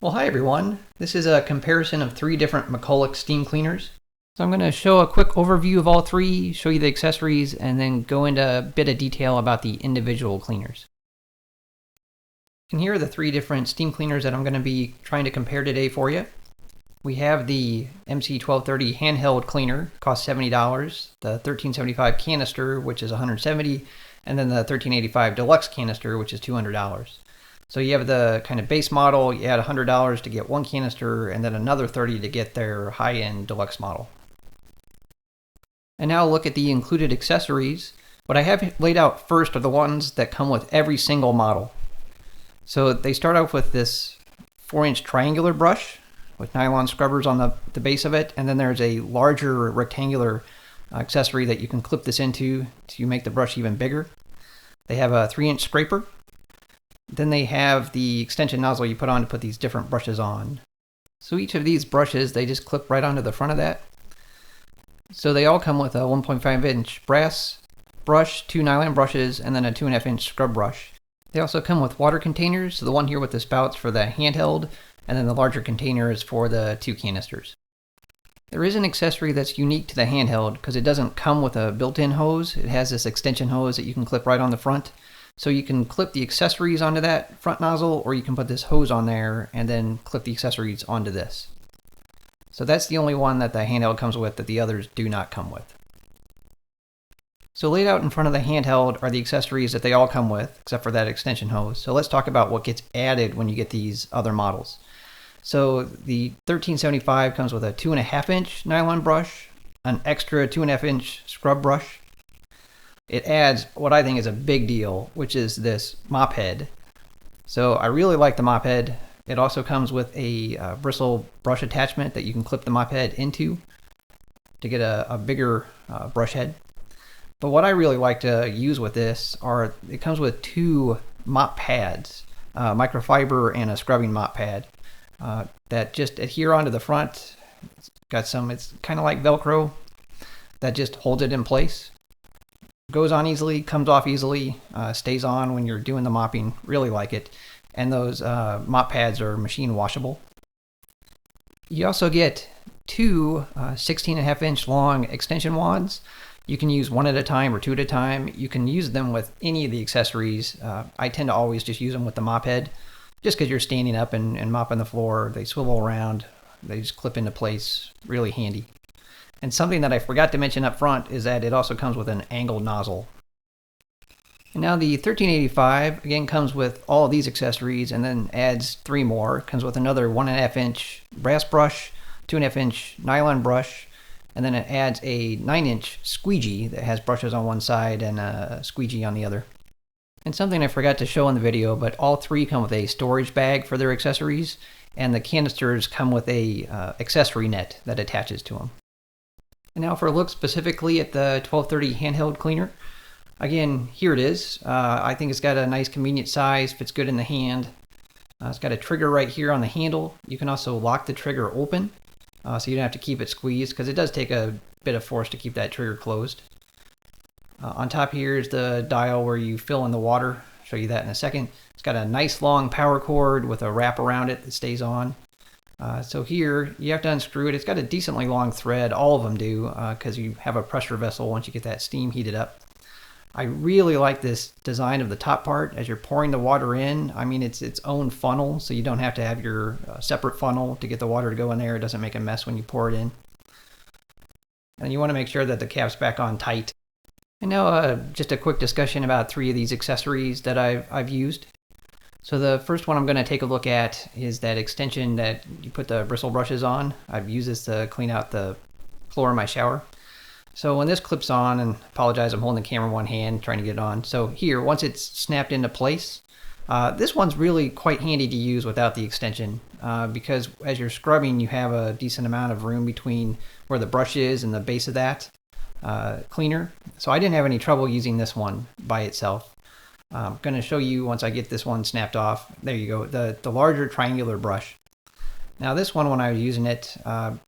Well, hi everyone. This is a comparison of 3 different McCulloch steam cleaners. So I'm going to show a quick overview of all 3, show you the accessories, and then go into a bit of detail about the individual cleaners. And here are the 3 different steam cleaners that I'm going to be trying to compare today for you. We have the MC1230 handheld cleaner, costs $70, the 1375 canister, which is $170, and then the 1385 deluxe canister, which is $200. So you have the kind of base model, you add $100 to get one canister, and then another $30 to get their high-end deluxe model. And now look at the included accessories. What I have laid out first are the ones that come with every single model. So they start off with this 4-inch triangular brush with nylon scrubbers on the base of it, and then there's a larger rectangular accessory that you can clip this into to make the brush even bigger. They have a 3-inch scraper. Then they have the extension nozzle you put on to put these different brushes on. So each of these brushes, they just clip right onto the front of that. So they all come with a 1.5-inch brass brush, 2 nylon brushes, and then a 2.5-inch scrub brush. They also come with water containers, so the one here with the spouts for the handheld, and then the larger container is for the 2 canisters. There is an accessory that's unique to the handheld because it doesn't come with a built-in hose. It has this extension hose that you can clip right on the front. So you can clip the accessories onto that front nozzle, or you can put this hose on there and then clip the accessories onto this. So that's the only one that the handheld comes with that the others do not come with. So laid out in front of the handheld are the accessories that they all come with, except for that extension hose. So let's talk about what gets added when you get these other models. So the 1375 comes with a 2.5-inch nylon brush, an extra 2.5-inch scrub brush. It adds what I think is a big deal, which is this mop head. So I really like the mop head. It also comes with a bristle brush attachment that you can clip the mop head into to get a bigger brush head. But what I really like to use with this are, it comes with 2 mop pads, microfiber and a scrubbing mop pad that just adhere onto the front. It's kind of like Velcro that just holds it in place. Goes on easily, comes off easily, stays on when you're doing the mopping. Really like it. And those mop pads are machine washable. You also get 2 16.5-inch long extension wands. You can use 1 at a time or 2 at a time. You can use them with any of the accessories. I tend to always just use them with the mop head, just because you're standing up and mopping the floor. They swivel around. They just clip into place. Really handy. And something that I forgot to mention up front is that it also comes with an angled nozzle. And now the 1385 again comes with all of these accessories and then adds 3 more. It comes with another 1.5-inch brass brush, 2.5-inch nylon brush, and then it adds a 9-inch squeegee that has brushes on one side and a squeegee on the other. And something I forgot to show in the video, but all 3 come with a storage bag for their accessories, and the canisters come with a accessory net that attaches to them. And now for a look specifically at the 1230 handheld cleaner. Again, here it is. I think it's got a nice convenient size, fits good in the hand. It's got a trigger right here on the handle. You can also lock the trigger open, so you don't have to keep it squeezed, because it does take a bit of force to keep that trigger closed. On top here is the dial where you fill in the water. I'll show you that in a second. It's got a nice long power cord with a wrap around it that stays on. So here, you have to unscrew it. It's got a decently long thread. All of them do, because you have a pressure vessel once you get that steam heated up. I really like this design of the top part. As you're pouring the water in, I mean, it's its own funnel, so you don't have to have your separate funnel to get the water to go in there. It doesn't make a mess when you pour it in. And you want to make sure that the cap's back on tight. And now just a quick discussion about 3 of these accessories that I've used. So the first one I'm going to take a look at is that extension that you put the bristle brushes on. I've used this to clean out the floor in my shower. So when this clips on, and apologize, I'm holding the camera in one hand trying to get it on. So here, once it's snapped into place, this one's really quite handy to use without the extension, because as you're scrubbing, you have a decent amount of room between where the brush is and the base of that cleaner. So I didn't have any trouble using this one by itself. I'm going to show you once I get this one snapped off. There you go, the larger triangular brush. Now this one, when I was using it,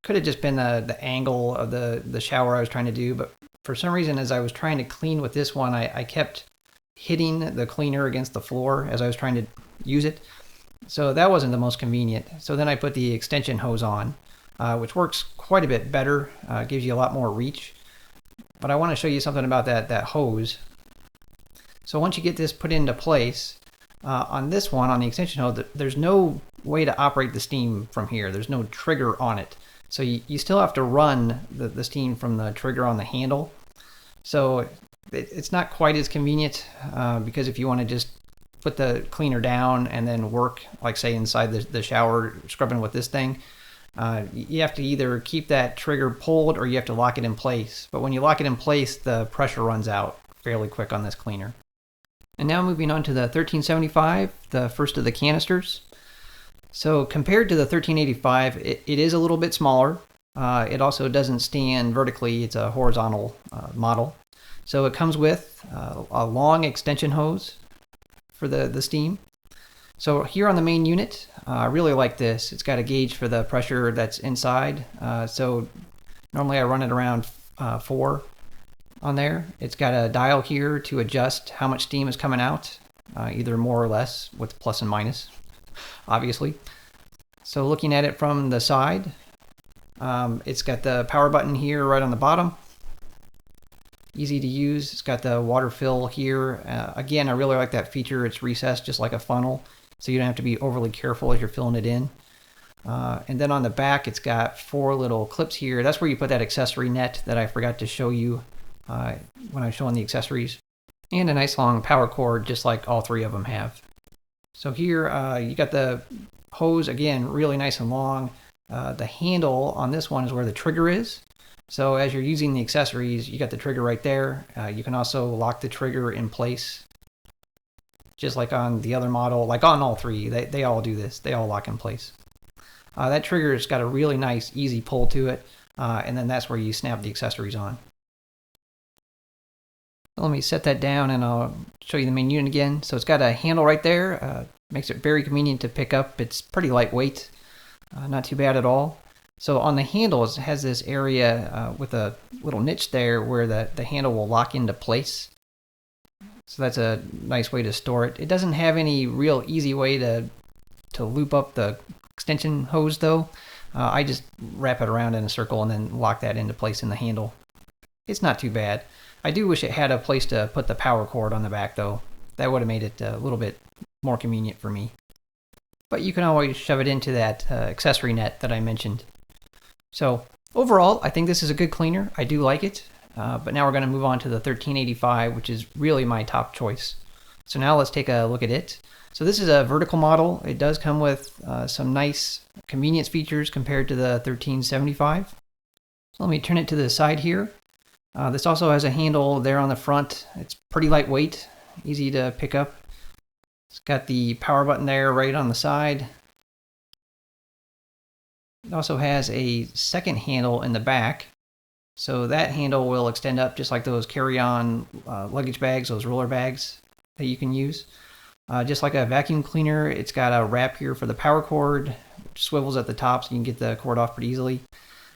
could have just been the angle of the shower I was trying to do, but for some reason as I was trying to clean with this one, I kept hitting the cleaner against the floor as I was trying to use it. So that wasn't the most convenient. So then I put the extension hose on, which works quite a bit better, gives you a lot more reach. But I want to show you something about that hose. So once you get this put into place, on this one, on the extension hose, there's no way to operate the steam from here. There's no trigger on it. So you still have to run the steam from the trigger on the handle. So it's not quite as convenient, because if you want to just put the cleaner down and then work, like say inside the shower scrubbing with this thing, you have to either keep that trigger pulled or you have to lock it in place. But when you lock it in place, the pressure runs out fairly quick on this cleaner. And now moving on to the 1375, the first of the canisters. So compared to the 1385, it is a little bit smaller. It also doesn't stand vertically. It's a horizontal model. So it comes with a long extension hose for the steam. So here on the main unit, I really like this. It's got a gauge for the pressure that's inside. So normally I run it around 4 on there. It's got a dial here to adjust how much steam is coming out, either more or less with plus and minus, obviously. So looking at it from the side, it's got the power button here right on the bottom. Easy to use. It's got the water fill here. Again, I really like that feature. It's recessed just like a funnel, so you don't have to be overly careful as you're filling it in. And then on the back, it's got 4 little clips here. That's where you put that accessory net that I forgot to show you when I was showing the accessories. And a nice long power cord, just like all 3 of them have. So here, you got the hose, again, really nice and long. The handle on this one is where the trigger is. So as you're using the accessories, you got the trigger right there. You can also lock the trigger in place, just like on the other model, like on all 3. They all do this. They all lock in place. That trigger's got a really nice, easy pull to it, and then that's where you snap the accessories on. So let me set that down, and I'll show you the main unit again. So it's got a handle right there. Makes it very convenient to pick up. It's pretty lightweight, not too bad at all. So on the handles, it has this area with a little niche there where the handle will lock into place. So that's a nice way to store it. It doesn't have any real easy way to loop up the extension hose though. I just wrap it around in a circle and then lock that into place in the handle. It's not too bad. I do wish it had a place to put the power cord on the back though. That would have made it a little bit more convenient for me. But you can always shove it into that accessory net that I mentioned. So overall, I think this is a good cleaner. I do like it. But now we're going to move on to the 1385, which is really my top choice. So now let's take a look at it. So this is a vertical model. It does come with some nice convenience features compared to the 1375. So let me turn it to the side here. This also has a handle there on the front. It's pretty lightweight, easy to pick up. It's got the power button there right on the side. It also has a second handle in the back. So that handle will extend up just like those carry-on luggage bags, those roller bags that you can use. Just like a vacuum cleaner, it's got a wrap here for the power cord, which swivels at the top so you can get the cord off pretty easily.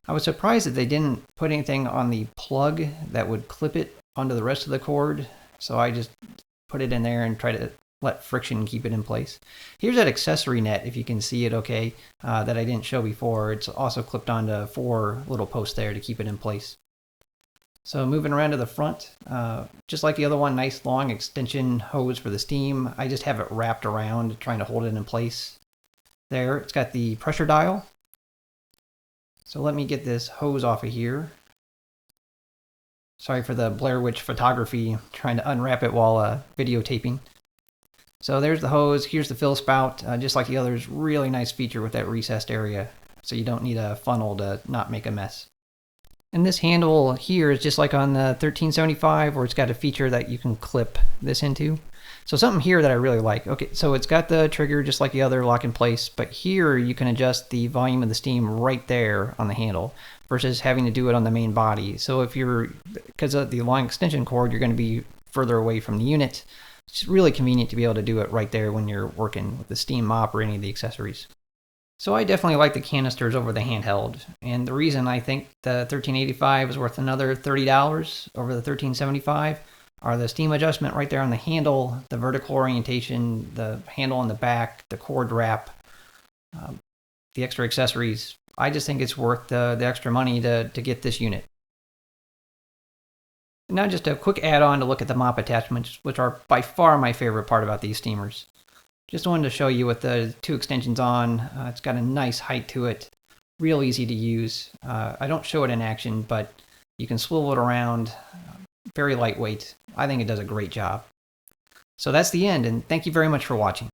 I was surprised that they didn't put anything on the plug that would clip it onto the rest of the cord. So I just put it in there and try to let friction keep it in place. Here's that accessory net, if you can see it okay, that I didn't show before. It's also clipped onto 4 little posts there to keep it in place. So moving around to the front, just like the other one, nice long extension hose for the steam. I just have it wrapped around, trying to hold it in place. There, it's got the pressure dial. So let me get this hose off of here. Sorry for the Blair Witch photography, trying to unwrap it while videotaping. So there's the hose, here's the fill spout, just like the others, really nice feature with that recessed area, so you don't need a funnel to not make a mess. And this handle here is just like on the 1375, where it's got a feature that you can clip this into. So something here that I really like. Okay, so it's got the trigger just like the other, lock in place, but here you can adjust the volume of the steam right there on the handle versus having to do it on the main body. So if you're, because of the long extension cord, you're going to be further away from the unit. It's really convenient to be able to do it right there when you're working with the steam mop or any of the accessories. So I definitely like the canisters over the handheld, and the reason I think the 1385 is worth another $30 over the 1375, are the steam adjustment right there on the handle, the vertical orientation, the handle on the back, the cord wrap, the extra accessories. I just think it's worth the extra money to get this unit. Now just a quick add-on to look at the mop attachments, which are by far my favorite part about these steamers. Just wanted to show you with the 2 extensions on. It's got a nice height to it, real easy to use. I don't show it in action, but you can swivel it around, very lightweight. I think it does a great job. So that's the end, and thank you very much for watching.